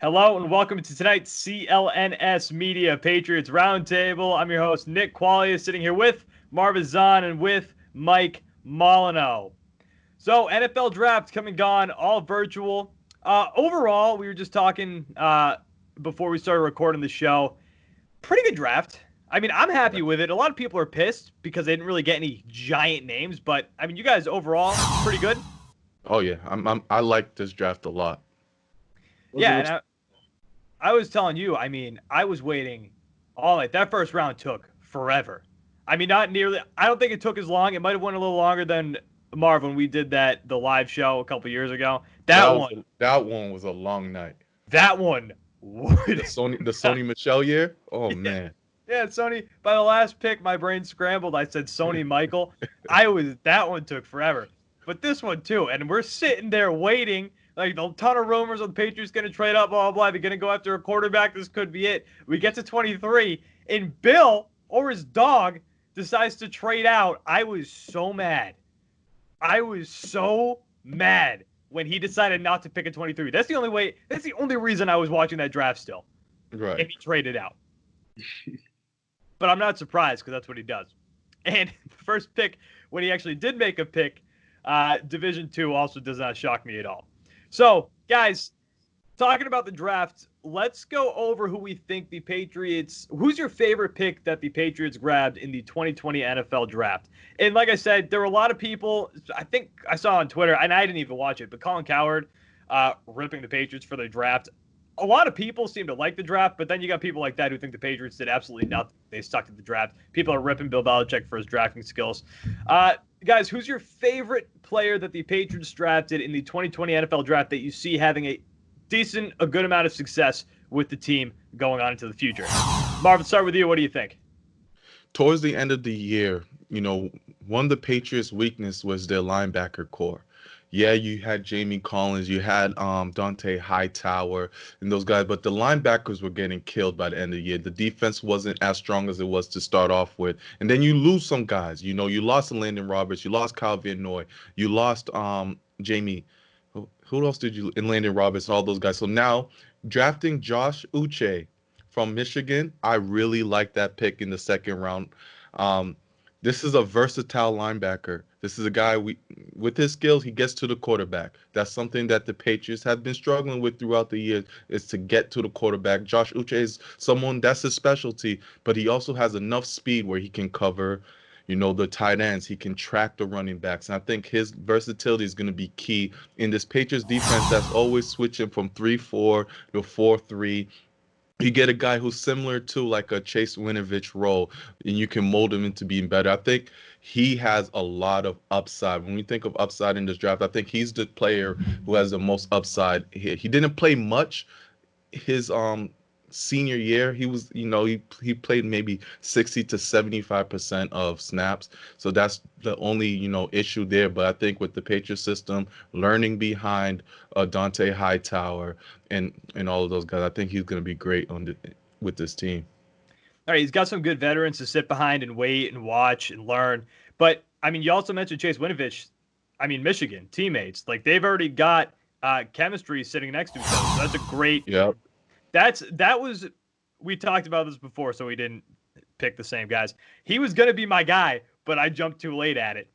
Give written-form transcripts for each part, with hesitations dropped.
Hello and welcome to tonight's CLNS Media Patriots Roundtable. I'm your host, Nick Qualia, sitting here with Marv and with Mike Molyneux. So, NFL draft come and gone, all virtual. Overall, we were just talking before we started recording the show. Pretty good draft. I mean, I'm happy with it. A lot of people are pissed because they didn't really get any giant names, but I mean, you guys overall pretty good. Oh yeah, I like this draft a lot. Yeah, and I was telling you, I mean, I was waiting all night. That first round took forever. I mean, not nearly. I don't think it took as long. It might have went a little longer than Marv when we did the live show a couple years ago. That one was a long night. That one would. The Sony Michelle year. Oh Yeah, man. yeah, Sony. By the last pick, my brain scrambled. I said Sony Michael. That one took forever, but this one too. And we're sitting there waiting. Like a ton of rumors on the Patriots going to trade up, blah, blah, blah. They're going to go after a quarterback. This could be it. We get to 23, and Bill or his dog decides to trade out. I was so mad. I was so mad when he decided not to pick a 23. That's the only reason I was watching that draft still. Right. And he traded out. But I'm not surprised because that's what he does. And the first pick, when he actually did make a pick, Division II also does not shock me at all. So, guys, talking about the draft, let's go over who we think the Patriots – who's your favorite pick that the Patriots grabbed in the 2020 NFL draft? And like I said, there were a lot of people – I think I saw on Twitter, and I didn't even watch it, but Colin Cowherd ripping the Patriots for their draft. A lot of people seem to like the draft, but then you got people like that who think the Patriots did absolutely nothing. They stuck to the draft. People are ripping Bill Belichick for his drafting skills. Guys, who's your favorite player that the Patriots drafted in the 2020 NFL draft that you see having a good amount of success with the team going on into the future? Marv, let's start with you. What do you think? Towards the end of the year, one of the Patriots' weakness was their linebacker core. Yeah, you had Jamie Collins, you had Dante Hightower and those guys, but the linebackers were getting killed by the end of the year. The defense wasn't as strong as it was to start off with. And then you lose some guys. You lost Landon Roberts, you lost Kyle Lenoir, you lost Jamie. Who else did you in Landon Roberts, all those guys. So now drafting Josh Uche from Michigan, I really like that pick in the second round. This is a versatile linebacker. This is a guy with his skills, he gets to the quarterback. That's something that the Patriots have been struggling with throughout the years, is to get to the quarterback. Josh Uche is someone that's his specialty, but he also has enough speed where he can cover, the tight ends. He can track the running backs. And I think his versatility is going to be key in this Patriots defense that's always switching from 3-4 to 4-3. You get a guy who's similar to like a Chase Winovich role, and you can mold him into being better. I think he has a lot of upside. When we think of upside in this draft, I think he's the player who has the most upside here. He didn't play much his senior year. He was, he played maybe 60 to 75% of snaps. So that's the only, issue there. But I think with the Patriot system, learning behind Dante Hightower and all of those guys, I think he's going to be great with this team. All right, he's got some good veterans to sit behind and wait and watch and learn. But, I mean, you also mentioned Chase Winovich. I mean, Michigan, teammates. Like, they've already got chemistry sitting next to each other. So that's a great Yep. We talked about this before, so we didn't pick the same guys. He was going to be my guy, but I jumped too late at it.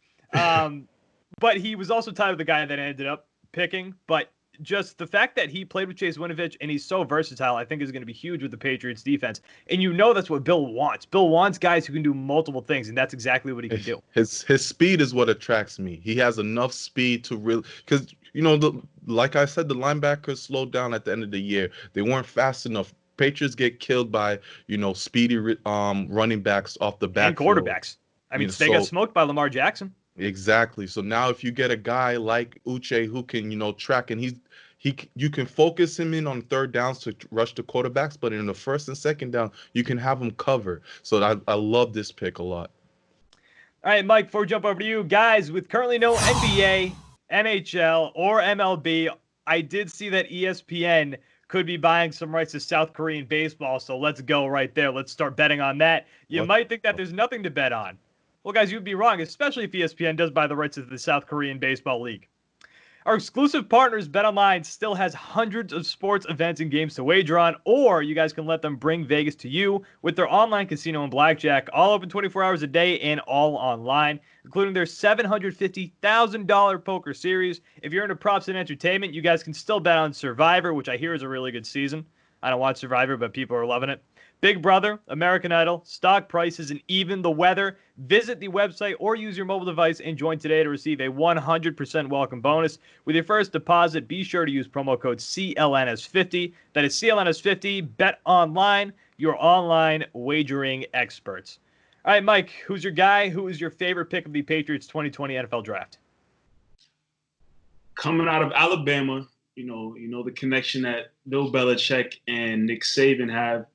But he was also tied with the guy that I ended up picking. But just the fact that he played with Chase Winovich and he's so versatile, I think is going to be huge with the Patriots defense. And that's what Bill wants. Bill wants guys who can do multiple things, and that's exactly what he can do. His speed is what attracts me. He has enough speed to really, because like I said, the linebackers slowed down at the end of the year. They weren't fast enough. Patriots get killed by speedy running backs off the backfield. And quarterbacks. I mean, they got smoked by Lamar Jackson. Exactly. So now if you get a guy like Uche who can track, and you can focus him in on third downs to rush the quarterbacks, but in the first and second down you can have him cover. So I love this pick a lot. All right, Mike, before we jump over to you guys, with currently no NBA, NHL, or MLB, I did see that ESPN could be buying some rights to South Korean baseball, so let's go right there. Let's start betting on that. You might think that there's nothing to bet on. Well, guys, you'd be wrong, especially if ESPN does buy the rights to the South Korean Baseball League. Our exclusive partners, BetOnline, still has hundreds of sports events and games to wager on, or you guys can let them bring Vegas to you with their online casino and blackjack, all open 24 hours a day and all online, including their $750,000 poker series. If you're into props and entertainment, you guys can still bet on Survivor, which I hear is a really good season. I don't watch Survivor, but people are loving it. Big Brother, American Idol, stock prices, and even the weather. Visit the website or use your mobile device and join today to receive a 100% welcome bonus. With your first deposit, be sure to use promo code CLNS50. That is CLNS50. Bet online, your online wagering experts. All right, Mike, who's your guy? Who is your favorite pick of the Patriots 2020 NFL Draft? Coming out of Alabama, you know the connection that Bill Belichick and Nick Saban have.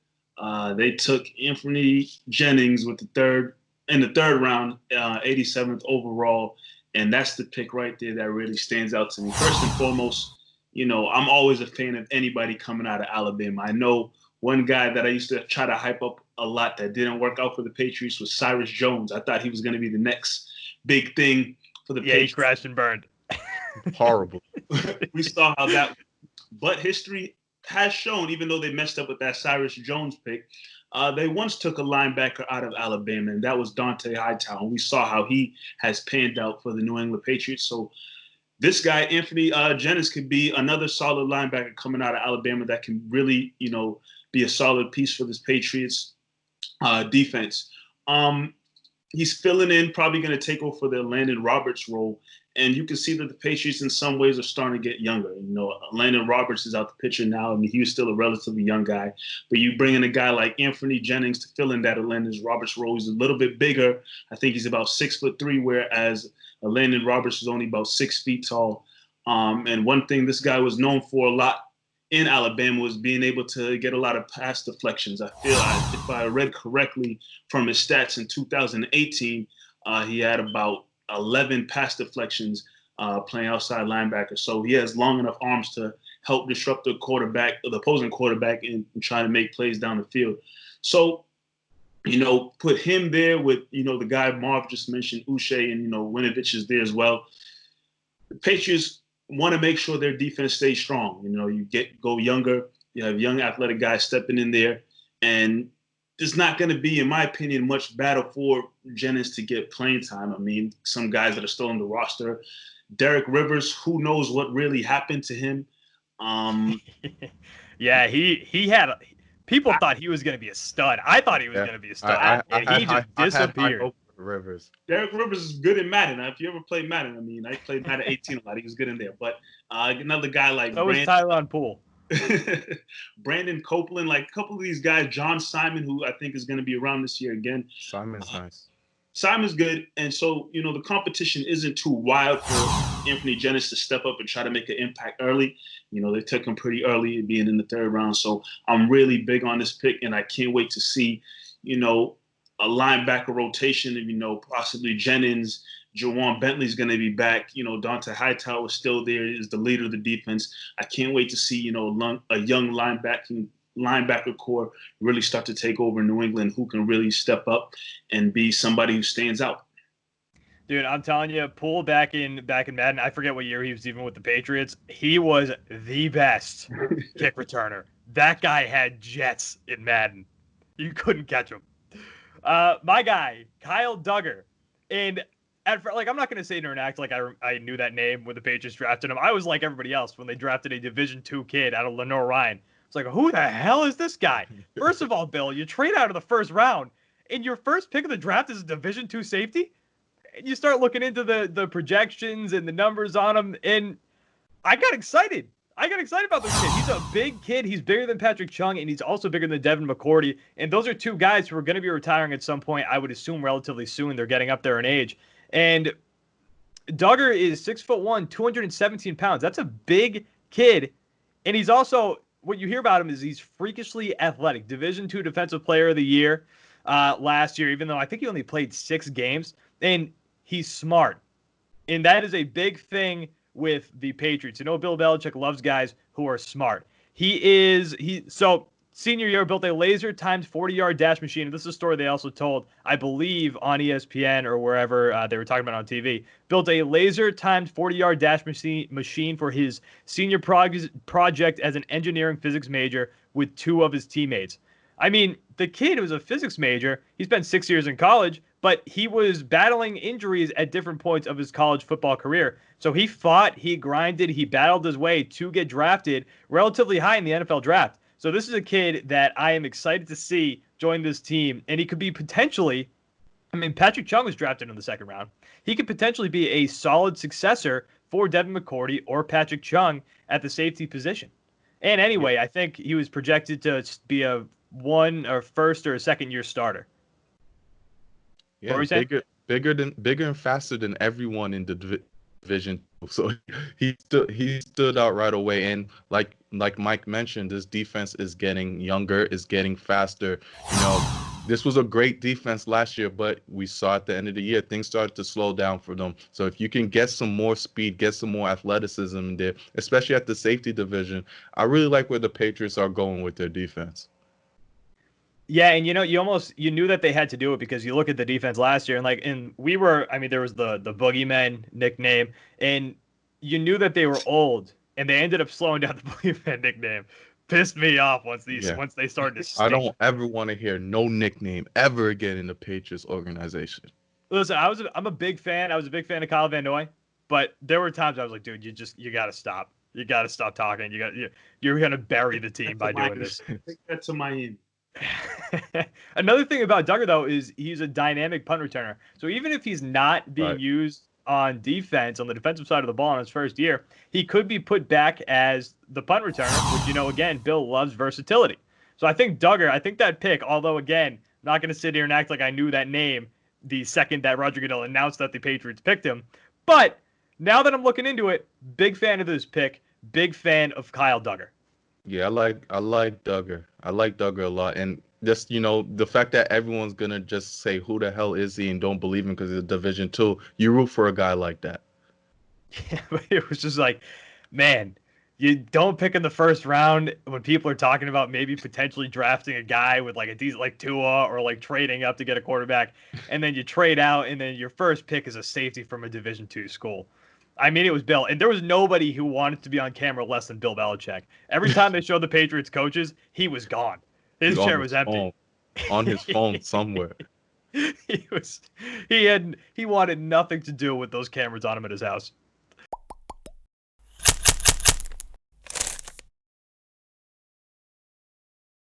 They took Anfernee Jennings in the third round, 87th overall, and that's the pick right there that really stands out to me. First and foremost, I'm always a fan of anybody coming out of Alabama. I know one guy that I used to try to hype up a lot that didn't work out for the Patriots was Cyrus Jones. I thought he was going to be the next big thing for the Patriots. Yeah, he crashed and burned. Horrible. We saw how that, but history has shown, even though they messed up with that Cyrus Jones pick, they once took a linebacker out of Alabama, and that was Dont'a Hightower. And we saw how he has panned out for the New England Patriots. So this guy, Anfernee Jennings, could be another solid linebacker coming out of Alabama that can really, be a solid piece for this Patriots defense. He's filling in, probably going to take over for the Landon Roberts role. And you can see that the Patriots in some ways are starting to get younger. Landon Roberts is out the picture now. I mean, he was still a relatively young guy. But you bring in a guy like Anfernee Jennings to fill in that Landon Roberts role. He's a little bit bigger. I think he's about 6'3", whereas Landon Roberts is only about 6 feet tall. And one thing this guy was known for a lot in Alabama was being able to get a lot of pass deflections. I feel if I read correctly from his stats in 2018, he had about 11 pass deflections playing outside linebacker. So he has long enough arms to help disrupt the opposing quarterback, and try to make plays down the field. So, put him there with, the guy Marv just mentioned, Uche, and, Winovich is there as well. The Patriots want to make sure their defense stays strong. You go younger, you have young athletic guys stepping in there, and there's not going to be, in my opinion, much battle for Jennings to get playing time. I mean, some guys that are still on the roster. Derek Rivers, who knows what really happened to him? Yeah, he had people thought he was going to be a stud. I thought he was going to be a stud, and he just disappeared. Rivers. Derek Rivers is good in Madden. If you ever played Madden, I mean, I played Madden 18 a lot. He was good in there. But another guy like so was Tyron Poole. Brandon Copeland, like a couple of these guys, John Simon, who I think is going to be around this year again. Simon's nice. Simon's good. And so, the competition isn't too wild for Anfernee Jennings to step up and try to make an impact early. They took him pretty early, being in the third round. So I'm really big on this pick, and I can't wait to see, a linebacker rotation of, possibly Jennings. Jawan Bentley's going to be back. Dont'a Hightower is still there, is the leader of the defense. I can't wait to see, a young linebacker core really start to take over New England, who can really step up and be somebody who stands out. Dude, I'm telling you, Poole back in Madden, I forget what year he was even with the Patriots. He was the best kick returner. That guy had jets in Madden. You couldn't catch him. My guy, Kyle Duggar. And I'm not going to sit here and act like I knew that name when the Patriots drafted him. I was like everybody else when they drafted a Division II kid out of Lenoir, Rhyne. It's like, who the hell is this guy? First of all, Bill, you trade out of the first round, and your first pick of the draft is a Division II safety? And you start looking into the projections and the numbers on him, and I got excited. About this kid. He's a big kid. He's bigger than Patrick Chung, and he's also bigger than Devin McCourty. And those are two guys who are going to be retiring at some point, I would assume relatively soon. They're getting up there in age. And Duggar is 6'1", 217 pounds. That's a big kid. And he's also, what you hear about him is he's freakishly athletic. Division II Defensive Player of the Year last year, even though I think he only played 6 games. And he's smart. And that is a big thing with the Patriots. Bill Belichick loves guys who are smart. So senior year, built a laser timed 40-yard dash machine. This is a story they also told, I believe, on ESPN or wherever they were talking about on TV. Built a laser timed 40-yard dash machine for his senior project as an engineering physics major with 2 of his teammates. I mean, the kid was a physics major. He spent 6 years in college, but he was battling injuries at different points of his college football career. So he fought, he grinded, he battled his way to get drafted relatively high in the NFL draft. So this is a kid that I am excited to see join this team, and he could be potentially, I mean, Patrick Chung was drafted in the 2nd round. He could potentially be a solid successor for Devin McCourty or Patrick Chung at the safety position. And anyway, I think he was projected to be a 1 or 1st or 2nd year starter. Yeah, bigger and faster than everyone in the division. So he stood out right away. And like Mike mentioned, this defense is getting younger, is getting faster. You know, this was a great defense last year, but we saw at the end of the year things started to slow down for them. So if you can get some more speed, get some more athleticism in there, especially at the safety division, I really like where the Patriots are going with their defense. Yeah, and you knew that they had to do it because you look at the defense last year and there was the boogeyman nickname, and you knew that they were old, and they ended up slowing down the boogeyman nickname. Pissed me off once they started to stink. I don't ever want to hear no nickname ever again in the Patriots organization. Listen, I'm a big fan. I was a big fan of Kyle Van Noy, but there were times I was like, dude, you got to stop. You got to stop talking. You're going to bury the team by doing this. Take that to Miami. Another thing about Duggar, though, is he's a dynamic punt returner. So even if he's not being used on defense, on the defensive side of the ball in his first year, he could be put back as the punt returner, which, again, Bill loves versatility. So I think that pick, although, again, I'm not going to sit here and act like I knew that name the second that Roger Goodell announced that the Patriots picked him. But now that I'm looking into it, big fan of this pick, big fan of Kyle Duggar. Yeah, I like Duggar. I like Duggar a lot. And just, the fact that everyone's going to just say, who the hell is he, and don't believe him because he's Division II, you root for a guy like that. Yeah, but it was just like, man, you don't pick in the 1st round when people are talking about maybe potentially drafting a guy with like a decent, like Tua, or like trading up to get a quarterback, and then you trade out, and then your first pick is a safety from a Division II school. I mean, it was Bill, and there was nobody who wanted to be on camera less than Bill Belichick. Every time they showed the Patriots coaches, he was gone. His chair was empty. On his phone somewhere. He wanted nothing to do with those cameras on him at his house.